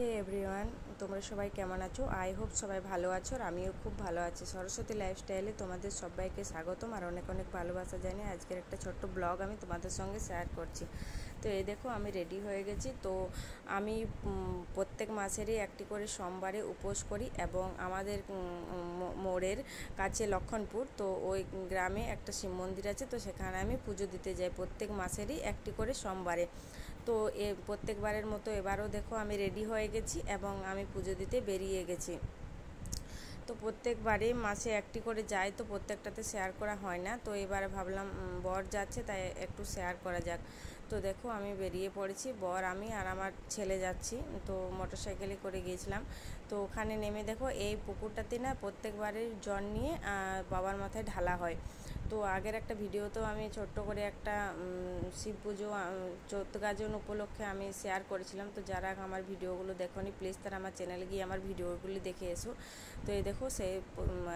হে everyone, তোমরা সবাই কেমন আছো? আই হোপ সবাই ভালো আছো আর আমিও খুব ভালো আছি। সরস্বতী লাইফস্টাইলে তোমাদের সবাইকে স্বাগতম আর অনেক অনেক ভালোবাসা জানিয়ে আজকের একটা ছোট্ট ব্লগ আমি তোমাদের সঙ্গে শেয়ার করছি। তো এই দেখো আমি রেডি হয়ে গেছি। তো আমি প্রত্যেক মাসেরই একটি করে সোমবারে উপোস করি এবং আমাদের মোড়ের কাছে লক্ষণপুর, তো ওই গ্রামে একটা শিব মন্দির আছে, তো সেখানে আমি পুজো দিতে যাই প্রত্যেক মাসেরই একটি করে সোমবারে। তো প্রত্যেকবারের মতো এবারও দেখো আমি রেডি হয়ে গেছি এবং আমি পুজো দিতে বেরিয়ে গেছি। তো প্রত্যেকবারে মাসে একটি করে যাই, তো প্রত্যেকটাতে শেয়ার করা হয় না, তো এবারে ভাবলাম বর যাচ্ছে তাই একটু শেয়ার করা যাক। তো দেখো আমি বেরিয়ে পড়েছি, বর আমি আর আমার ছেলে যাচ্ছি। তো মোটরসাইকেলে করে গিয়েছিলাম। তো ওখানে নেমে দেখো এই পুকুরটাতে না প্রত্যেকবারের জল নিয়ে বাবার মাথায় ঢালা হয়। তো আগের একটা ভিডিওতেও আমি ছোট্ট করে একটা শিব পুজো চৌদ্দ গাজন উপলক্ষে আমি শেয়ার করেছিলাম। তো যারা আমার ভিডিওগুলো দেখোনি প্লিজ তারা আমার চ্যানেলে গিয়ে আমার ভিডিওগুলি দেখে এসো। তো এই দেখো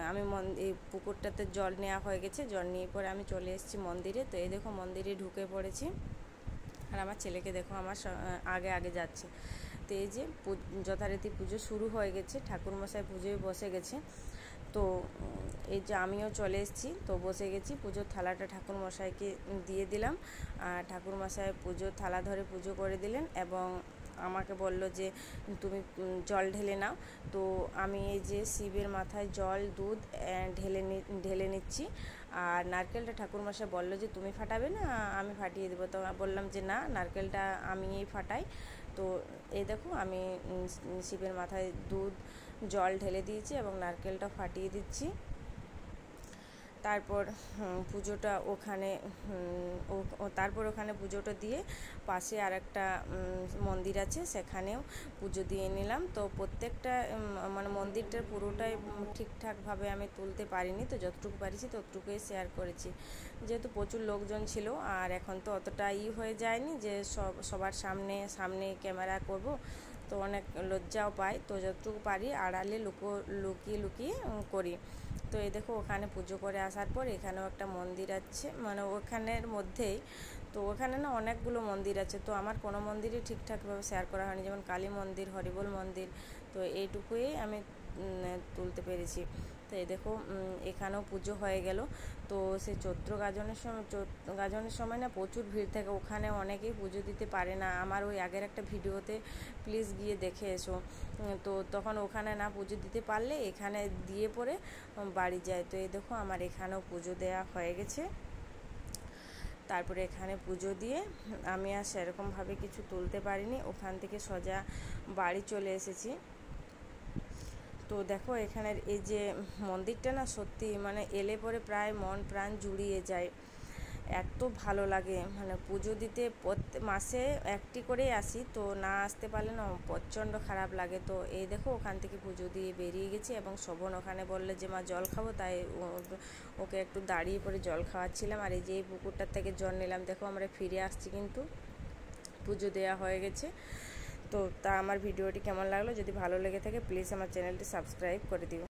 আমি এই পুকুরটাতে জল নেওয়া হয়ে গেছে, জল নিয়ে পরে আমি চলে এসেছি মন্দিরে। তো এই দেখো মন্দিরে ঢুকে পড়েছি আর আমার ছেলেকে দেখো আমার আগে আগে যাচ্ছে। তো এই যে যথারীতি পুজো শুরু হয়ে গেছে, ঠাকুরমশাই পুজোয় বসে গেছে। তো এই যে আমিও চলে এসেছি, তো বসে গেছি, পুজোর থালাটা ঠাকুরমশাইকে দিয়ে দিলাম। আর ঠাকুরমশাই পুজোর থালা ধরে পুজো করে দিলেন এবং আমাকে বলল যে তুমি জল ঢেলে নাও। তো আমি এই যে শিবের মাথায় জল দুধ ঢেলে নিচ্ছি। আর নারকেলটা ঠাকুরমশাই বলল যে তুমি ফাটাবে না, আমি ফাটিয়ে দেবো। তো বললাম যে না, নারকেলটা আমিই ফাটাই। তো এই দেখো আমি শিবের মাথায় দুধ জল ঢেলে দিয়েছি এবং নারকেলটা ফাটিয়ে দিচ্ছি। তারপর পুজোটা ওখানে পুজোটা দিয়ে পাশে আর একটা মন্দির আছে, সেখানেও পুজো দিয়ে নিলাম। তো প্রত্যেকটা মানে মন্দিরটার পুরোটাই ঠিকঠাকভাবে আমি তুলতে পারিনি, তো যতটুকু পারিছি ততটুকুই শেয়ার করেছি। যেহেতু প্রচুর লোকজন ছিল আর এখন তো অতটা হয়ে যায়নি যে সবার সামনে ক্যামেরা করব, তো অনেক লজ্জাও পাই। তো যতটুকু পারি আড়ালে লুকিয়ে করি। তো এই দেখো ওখানে পুজো করে আসার পর এখানেও একটা মন্দির আছে, মানে ওখানের মধ্যেই। তো ওখানে না অনেকগুলো মন্দির আছে, তো আমার কোনো মন্দিরই ঠিকঠাকভাবে শেয়ার করা হয়নি, যেমন কালী মন্দির, হরিবোল মন্দির। তো এইটুকুই আমি তুলতে পেরেছি। তো এই দেখো এখানেও পুজো হয়ে গেল। তো সেই চৈত্র গাজনের সময় না প্রচুর ভিড় থাকে ওখানে, অনেকেই পুজো দিতে পারে না। আমার ওই আগের একটা ভিডিওতে প্লিজ গিয়ে দেখে এসো। তো তখন ওখানে না পুজো দিতে পারলে এখানে দিয়ে পরে বাড়ি যায়। তো এই দেখো আমার এখানেও পুজো দেওয়া হয়ে গেছে। তারপরে এখানে পুজো দিয়ে আমি আর সেরকমভাবে কিছু তুলতে পারিনি, ওখান থেকে সোজা বাড়ি চলে এসেছি। তো দেখো এখানের এই যে মন্দিরটা না সত্যি মানে এলে পরে প্রায় মন প্রাণ জুড়িয়ে যায়, এত ভালো লাগে। মানে পুজো দিতে প্রত্যেক মাসে একটি করেই আসি, তো না আসতে পারলে না প্রচণ্ড খারাপ লাগে। তো এই দেখো ওখান থেকে পুজো দিয়ে বেরিয়ে গেছি এবং শোভন ওখানে বললে যে মা জল খাবো, তাই ওকে একটু দাঁড়িয়ে পরে জল খাওয়াচ্ছিলাম। আর এই যে এই পুকুরটার থেকে জল নিলাম। দেখো আমরা ফিরে আসছি, কিন্তু পুজো দেওয়া হয়ে গেছে। তো আমার ভিডিওটি কেমন লাগলো, যদি ভালো লেগে থাকে প্লিজ আমার চ্যানেলটি সাবস্ক্রাইব করে দিও।